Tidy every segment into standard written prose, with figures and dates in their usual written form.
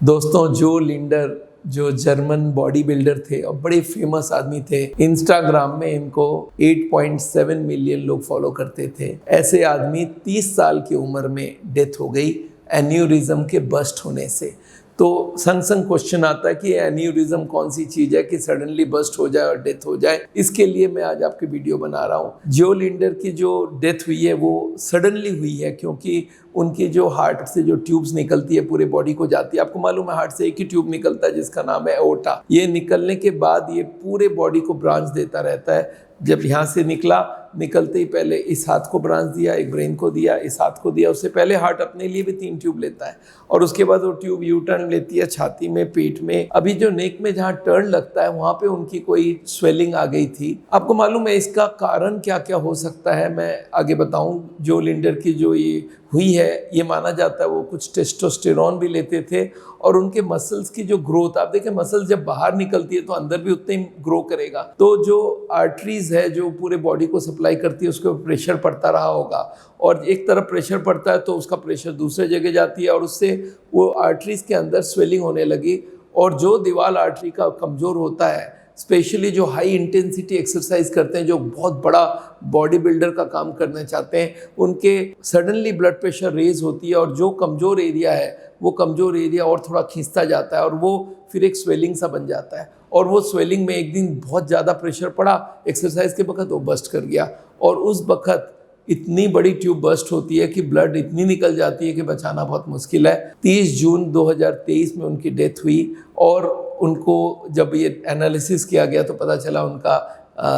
दोस्तों, जो लिंडर जो जर्मन बॉडी बिल्डर थे और बड़े फेमस आदमी थे, इंस्टाग्राम में इनको 8.7 मिलियन लोग फॉलो करते थे। ऐसे आदमी 30 साल की उम्र में डेथ हो गई एन्यूरिज्म के बस्ट होने से। तो संग संग क्वेश्चन आता है कि एन्यूरिज्म कौन सी चीज़ है कि सडनली बस्ट हो जाए और डेथ हो जाए। इसके लिए मैं आज आपकी वीडियो बना रहा हूँ। जो लिंडर की जो डेथ हुई है वो सडनली हुई है, क्योंकि उनकी जो हार्ट से जो ट्यूब्स निकलती है पूरे बॉडी को जाती है। आपको मालूम है हार्ट से एक ही ट्यूब निकलता है जिसका नाम है एओर्टा। ये निकलने के बाद ये पूरे बॉडी को ब्रांच देता रहता है। जब यहाँ से निकलते ही पहले इस हाथ को ब्रांच दिया, एक ब्रेन को दिया, इस हाथ को दिया। उससे पहले हार्ट अपने लिए भी 3 ट्यूब लेता है और उसके बाद वो ट्यूब यू टर्न लेती है छाती में, पेट में। अभी जो नेक में जहाँ टर्न लगता है वहाँ पे उनकी कोई स्वेलिंग आ गई थी। आपको मालूम है इसका कारण क्या क्या हो सकता है, मैं आगे बताऊं। जो लिंडर की जो ये हुई है, ये माना जाता है वो कुछ टेस्टोस्टेरोन भी लेते थे और उनके मसल्स की जो ग्रोथ, आप देखें मसल्स जब बाहर निकलती है तो अंदर भी उतने ही ग्रो करेगा। तो जो आर्टरीज है जो पूरे बॉडी को सप्लाई करती है उसके ऊपर प्रेशर पड़ता रहा होगा और एक तरफ प्रेशर पड़ता है तो उसका प्रेशर दूसरे जगह जाती है और उससे वो आर्टरीज के अंदर स्वेलिंग होने लगी। और जो दीवार आर्टरी का कमज़ोर होता है, स्पेशली जो हाई इंटेंसिटी एक्सरसाइज करते हैं, जो बहुत बड़ा बॉडी बिल्डर का काम करना चाहते हैं, उनके सडनली ब्लड प्रेशर रेज होती है और जो कमज़ोर एरिया है वो कमज़ोर एरिया और थोड़ा खींचता जाता है और वो फिर एक स्वेलिंग सा बन जाता है। और वो स्वेलिंग में एक दिन बहुत ज़्यादा प्रेशर पड़ा एक्सरसाइज के वक्त, वो बस्ट कर गया और उस वक्त इतनी बड़ी ट्यूब बस्ट होती है कि ब्लड इतनी निकल जाती है कि बचाना बहुत मुश्किल है। 30 जून 2023 में उनकी डेथ हुई और उनको जब ये एनालिसिस किया गया तो पता चला उनका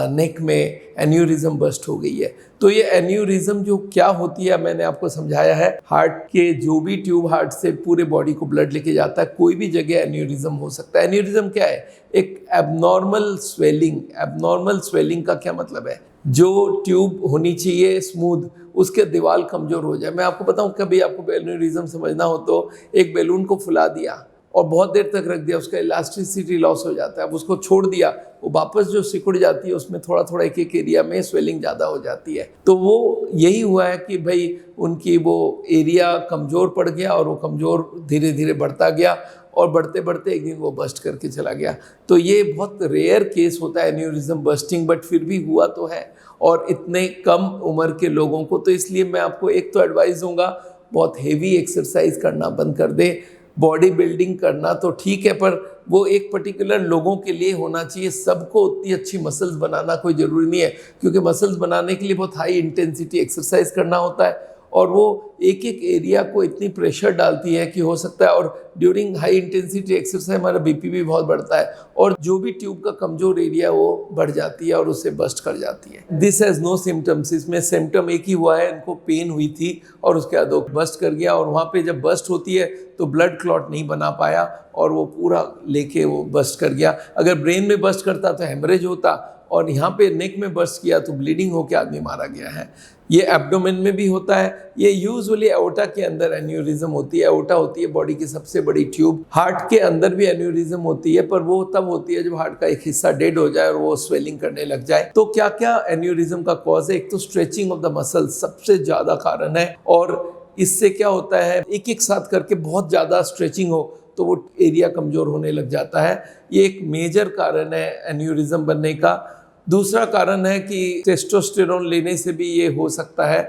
नेक में एन्यूरिज्म बस्ट हो गई है। तो ये एन्यूरिज्म जो क्या होती है मैंने आपको समझाया है। हार्ट के जो भी ट्यूब हार्ट से पूरे बॉडी को ब्लड लेके जाता है, कोई भी जगह एन्यूरिज्म हो सकता है। एन्यूरिज्म क्या है? एक एबनॉर्मल स्वेलिंग। एबनॉर्मल स्वेलिंग का क्या मतलब है? जो ट्यूब होनी चाहिए स्मूथ, उसके दीवार कमज़ोर हो जाए। मैं आपको बताऊं, कभी आपको एन्यूरिज्म समझना हो तो एक बैलून को फुला दिया और बहुत देर तक रख दिया, उसका इलास्टिसिटी लॉस हो जाता है। अब उसको छोड़ दिया, वो वापस जो सिकुड़ जाती है उसमें थोड़ा थोड़ा एक एक एरिया में स्वेलिंग ज़्यादा हो जाती है। तो वो यही हुआ है कि भाई उनकी वो एरिया कमज़ोर पड़ गया और वो कमज़ोर धीरे धीरे बढ़ता गया और बढ़ते बढ़ते एक दिन वो बस्ट करके चला गया। तो ये बहुत रेयर केस होता है एन्यूरिज्म बस्टिंग, बट फिर भी हुआ तो है और इतने कम उम्र के लोगों को। तो इसलिए मैं आपको एक तो एडवाइस दूंगा, बहुत हेवी एक्सरसाइज करना बंद कर दे। बॉडी बिल्डिंग करना तो ठीक है, पर वो एक पर्टिकुलर लोगों के लिए होना चाहिए। सबको उतनी अच्छी मसल्स बनाना कोई ज़रूरी नहीं है, क्योंकि मसल्स बनाने के लिए बहुत हाई इंटेंसिटी एक्सरसाइज करना होता है और वो एक एक एरिया को इतनी प्रेशर डालती है कि हो सकता है। और ड्यूरिंग हाई इंटेंसिटी एक्सरसाइज हमारा बीपी भी बहुत बढ़ता है और जो भी ट्यूब का कमज़ोर एरिया वो बढ़ जाती है और उससे बस्ट कर जाती है। This has no symptoms. इसमें सिम्टम एक ही हुआ है, इनको पेन हुई थी और उसके बाद वो बस्ट कर गया। और वहाँ पे जब बस्ट होती है तो ब्लड क्लॉट नहीं बना पाया और वो पूरा लेके वो बस्ट कर गया। अगर ब्रेन में बस्ट करता तो हेमरेज होता और यहाँ पे नेक में बस्ट किया तो ब्लीडिंग होकर आदमी मारा गया है। ये एब्डोमेन में भी होता है। ये यूजुअली एओर्टा के अंदर एन्यूरिज्म होती है। एओर्टा होती है बॉडी की सबसे बड़ी ट्यूब। हार्ट के अंदर भी एन्यूरिज्म होती है, पर वो तब होती है जब हार्ट का एक हिस्सा डेड हो जाए और वो स्वेलिंग करने लग जाए। तो क्या क्या एन्यूरिज्म का कॉज है? एक तो स्ट्रेचिंग ऑफ द मसल सबसे ज़्यादा कारण है और इससे क्या होता है, एक एक साथ करके बहुत ज़्यादा स्ट्रेचिंग हो तो वो एरिया कमज़ोर होने लग जाता है। ये एक मेजर कारण है एन्यूरिज्म बनने का। दूसरा कारण है कि टेस्टोस्टेरोन लेने से भी ये हो सकता है।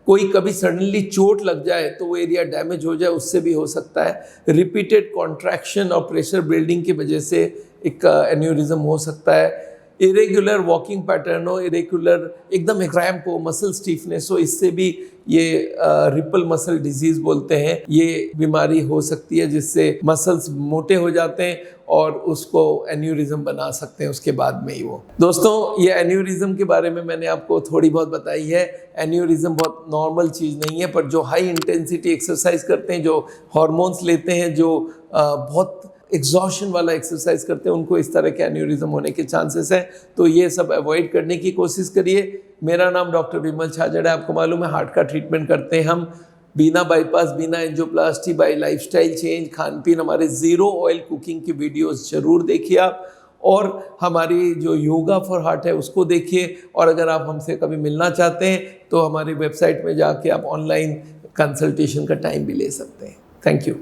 कोई कभी सडनली चोट लग जाए तो वो एरिया डैमेज हो जाए, उससे भी हो सकता है। रिपीटेड कॉन्ट्रैक्शन और प्रेशर बिल्डिंग की वजह से एक एन्यूरिज्म हो सकता है। इरेगुलर वॉकिंग पैटर्न हो, इरेगुलर एकदम क्रैम्प हो, मसल स्टीफनेस हो, इससे भी ये रिपल मसल डिजीज बोलते हैं, ये बीमारी हो सकती है जिससे मसल्स मोटे हो जाते हैं और उसको एन्यूरिज्म बना सकते हैं उसके बाद में ही वो। दोस्तों, ये एन्यूरिज्म के बारे में मैंने आपको थोड़ी बहुत बताई है। एन्यूरिज्म बहुत नॉर्मल चीज़ नहीं है, पर जो हाई इंटेंसिटी एक्सरसाइज करते हैं, जो हार्मोन्स लेते हैं, जो बहुत एग्जॉशन वाला एक्सरसाइज करते हैं, उनको इस तरह के एन्यूरिज्म होने के चांसेस हैं। तो ये सब अवॉइड करने की कोशिश करिए। मेरा नाम डॉक्टर विमल छाजड़ है। आपको मालूम है हार्ट का ट्रीटमेंट करते हैं हम बिना बाईपास, बिना एंजियोप्लास्टी, बाय लाइफस्टाइल चेंज, खान पीन। हमारे ज़ीरो ऑयल कुकिंग की वीडियोस जरूर देखिए आप, और हमारी जो योगा फॉर हार्ट है उसको देखिए। और अगर आप हमसे कभी मिलना चाहते हैं तो हमारी वेबसाइट में जाके आप ऑनलाइन कंसल्टेशन का टाइम भी ले सकते हैं। Thank you.